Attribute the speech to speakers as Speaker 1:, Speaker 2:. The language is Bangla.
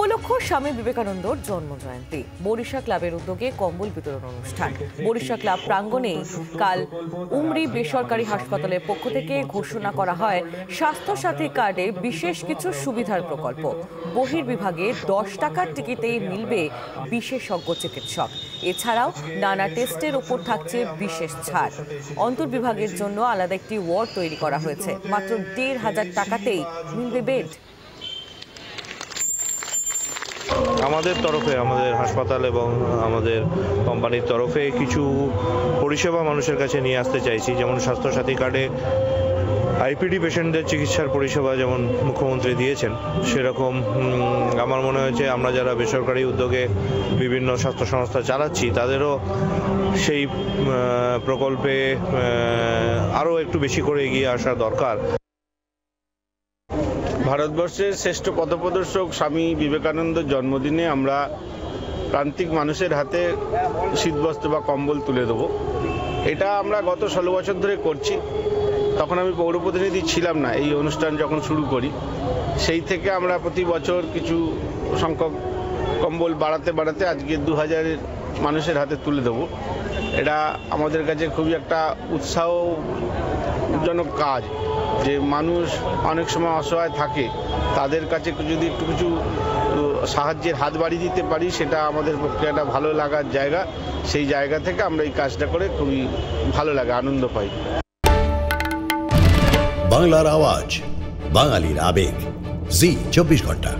Speaker 1: উপলক্ষ স্বামী বিবেকানন্দর জন্মজয়ন্তী বরিশা ক্লাবের উদ্যোগে কম্বল বিতরণ অনুষ্ঠান। বরিশা ক্লাব প্রাঙ্গণে কাল উমরি বেসরকারি হাসপাতালের পক্ষ থেকে ঘোষণা করা হয় স্বাস্থ্য সাথী কার্ডে বিশেষ কিছু সুবিধার প্রকল্প। বহির্বিভাগে 10 টাকার টিকিটেই মিলবে বিশেষজ্ঞ চিকিৎসক। এছাড়াও নানা টেস্টের উপর থাকছে বিশেষ ছাড়। অন্তর্বিভাগের জন্য আলাদা একটি ওয়ার্ড তৈরি করা হয়েছে। মাত্র 1,500 টাকাতেই মিলবে বেড।
Speaker 2: আমাদের তরফে, আমাদের হাসপাতাল এবং আমাদের কোম্পানির তরফে কিছু পরিষেবা মানুষের কাছে নিয়ে আসতে চাইছি। যেমন স্বাস্থ্যসাথী কার্ডে আইপিডি পেশেন্টদের চিকিৎসার পরিষেবা যেমন মুখ্যমন্ত্রী দিয়েছেন, সেরকম আমার মনে হয়েছে আমরা যারা বেসরকারি উদ্যোগে বিভিন্ন স্বাস্থ্য সংস্থা চালাচ্ছি তাদেরও সেই প্রকল্পে আরও একটু বেশি করে এগিয়ে আসা দরকার।
Speaker 3: ভারতবর্ষের শ্রেষ্ঠ পথপ্রদর্শক স্বামী বিবেকানন্দের জন্মদিনে আমরা প্রান্তিক মানুষের হাতে শীতবস্ত্র বা কম্বল তুলে দেবো। এটা আমরা গত 16 বছর ধরে করছি। তখন আমি পৌরপ্রতিনিধি ছিলাম না এই অনুষ্ঠান যখন শুরু করি। সেই থেকে আমরা প্রতি বছর কিছু সংখ্যক কম্বল বাড়াতে আজকে 2000 মানুষের হাতে তুলে দেবো। এটা আমাদের কাছে খুবই একটা উৎসাহজনক কাজ, যে মানুষ অনেক সময় অসহায় থাকে, তাদের কাছে যদি একটু কিছু সাহায্যের হাত বাড়িয়ে দিতে পারি সেটা আমাদের পক্ষে একটা ভালো লাগার জায়গা। সেই জায়গা থেকে আমরা এই কাজটা করে খুবই ভালো লাগে, আনন্দ পাই।
Speaker 4: বাংলার আওয়াজ, বাঙালির আবেগ, জি 24 ঘন্টা।